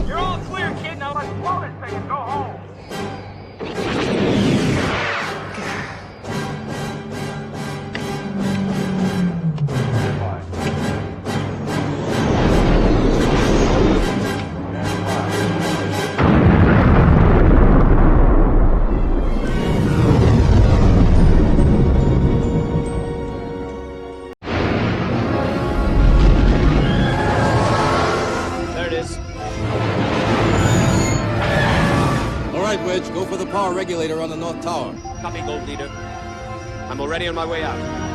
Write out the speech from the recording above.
You're all clear, kid. Now let's blow this thing and go home. There it is. All right, Wedge, go for the power regulator on the North Tower. Copy, Gold Leader. I'm already on my way out.